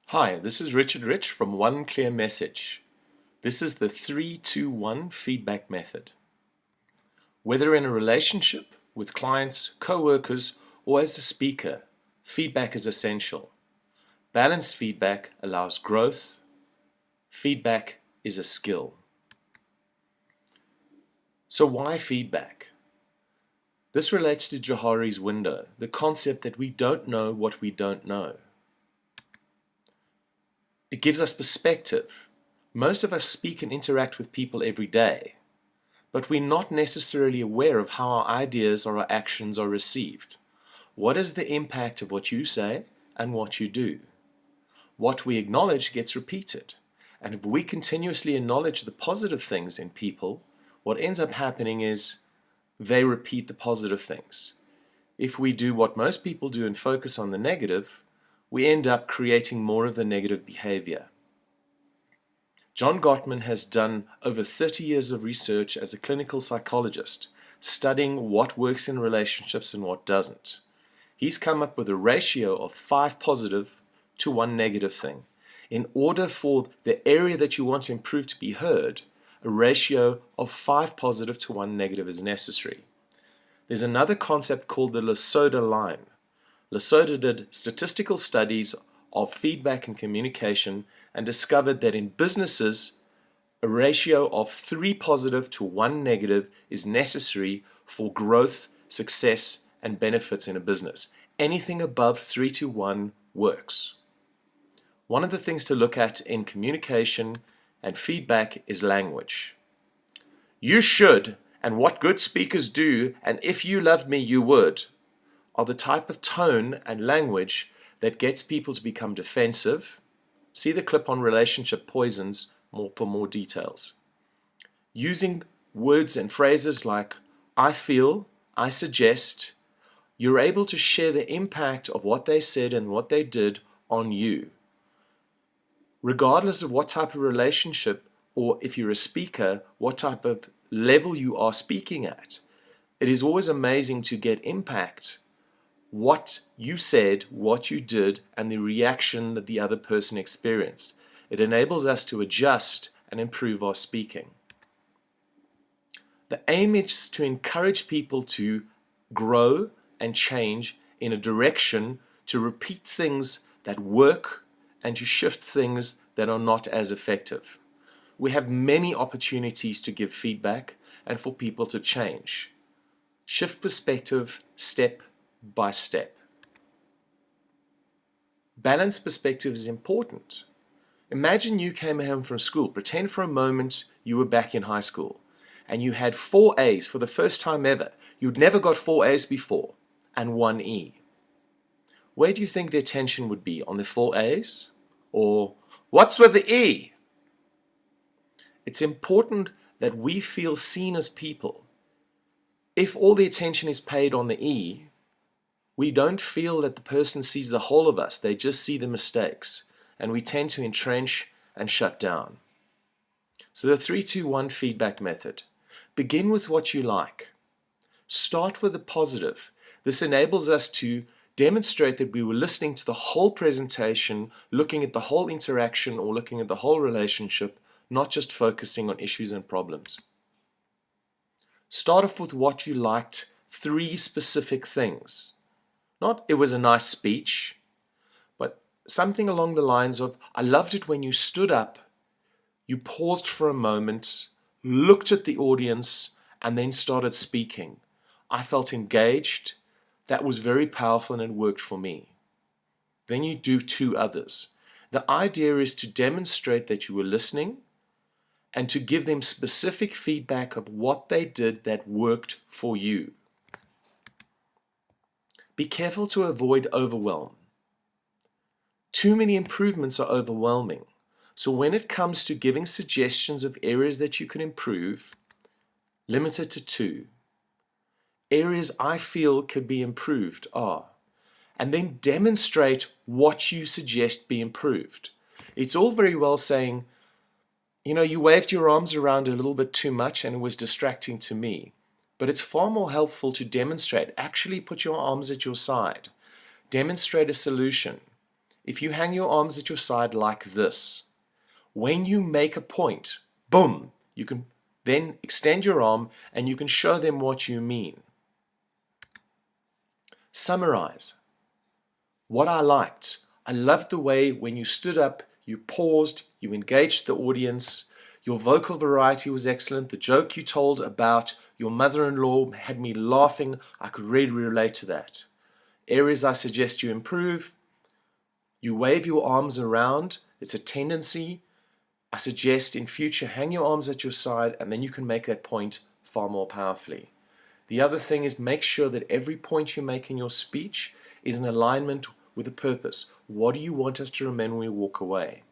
Hi, this is Riche from One Clear Message. This is the 3-2-1 feedback method. Whether in a relationship with clients, co-workers, or as a speaker, feedback is essential. Balanced feedback allows growth. Feedback is a skill. So why feedback? This relates to Johari's window, the concept that we don't know what we don't know. It gives us perspective. Most of us speak and interact with people every day, but we're not necessarily aware of how our ideas or our actions are received. What is the impact of what you say and what you do? What we acknowledge gets repeated, and if we continuously acknowledge the positive things in people, what ends up happening is they repeat the positive things. If we do what most people do and focus on the negative, we end up creating more of the negative behavior. John Gottman has done over 30 years of research as a clinical psychologist, studying what works in relationships and what doesn't. He's come up with a ratio of 5 positive to 1 negative thing. In order for the area that you want to improve to be heard, a ratio of 5 positive to 1 negative is necessary. There's another concept called the Lasoda line. Lasoda did statistical studies of feedback and communication and discovered that in businesses, a ratio of 3 positive to 1 negative is necessary for growth, success, and benefits in a business. Anything above 3 to 1 works. One of the things to look at in communication and feedback is language. You should, and what good speakers do, and if you loved me, you would, are the type of tone and language that gets people to become defensive. See the clip on relationship poisons for more details. Using words and phrases like I feel, I suggest, you're able to share the impact of what they said and what they did on you. Regardless of what type of relationship, or if you're a speaker, what type of level you are speaking at, it is always amazing to get impact, what you said, what you did, and the reaction that the other person experienced. It enables us to adjust and improve our speaking. The aim is to encourage people to grow and change in a direction to repeat things that work and to shift things that are not as effective. We have many opportunities to give feedback and for people to change. Shift perspective step by step. Balanced perspective is important. Imagine you came home from school. Pretend for a moment you were back in high school and you had 4 A's for the first time ever. You'd never got 4 A's before and 1 E. Where do you think the attention would be? On the 4 A's? Or what's with the E? It's important that we feel seen as people. If all the attention is paid on the E, we don't feel that the person sees the whole of us. They just see the mistakes. And we tend to entrench and shut down. So the 3-2-1 feedback method. Begin with what you like. Start with the positive. This enables us to demonstrate that we were listening to the whole presentation, looking at the whole interaction or looking at the whole relationship, not just focusing on issues and problems. Start off with what you liked, 3 specific things. Not it was a nice speech, but something along the lines of I loved it when you stood up, you paused for a moment, looked at the audience, and then started speaking. I felt engaged. That was very powerful and it worked for me. Then you do 2 others. The idea is to demonstrate that you were listening and to give them specific feedback of what they did that worked for you. Be careful to avoid overwhelm. Too many improvements are overwhelming. So when it comes to giving suggestions of areas that you can improve, limit it to 2. Areas I feel could be improved are, and then demonstrate what you suggest be improved. It's all very well saying, you waved your arms around a little bit too much and it was distracting to me. But it's far more helpful to demonstrate. Actually put your arms at your side. Demonstrate a solution. If you hang your arms at your side like this, when you make a point, boom, you can then extend your arm and you can show them what you mean. Summarize. What I liked. I loved the way when you stood up, you paused, you engaged the audience. Your vocal variety was excellent. The joke you told about your mother-in-law had me laughing. I could really relate to that. Areas I suggest you improve. You wave your arms around. It's a tendency. I suggest in future hang your arms at your side and then you can make that point far more powerfully. The other thing is make sure that every point you make in your speech is in alignment with a purpose. What do you want us to remember when we walk away?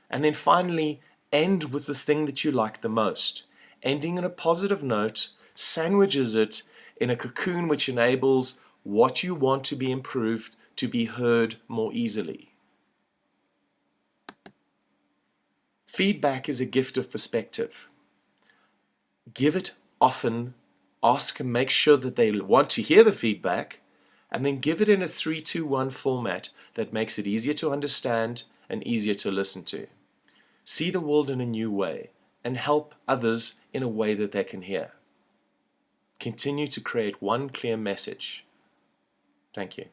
And then finally, end with the thing that you like the most. Ending on a positive note sandwiches it in a cocoon which enables what you want to be improved to be heard more easily. Feedback is a gift of perspective. Give it often, ask and make sure that they want to hear the feedback, and then give it in a 3-2-1 format that makes it easier to understand and easier to listen to. See the world in a new way and help others in a way that they can hear. Continue to create one clear message. Thank you.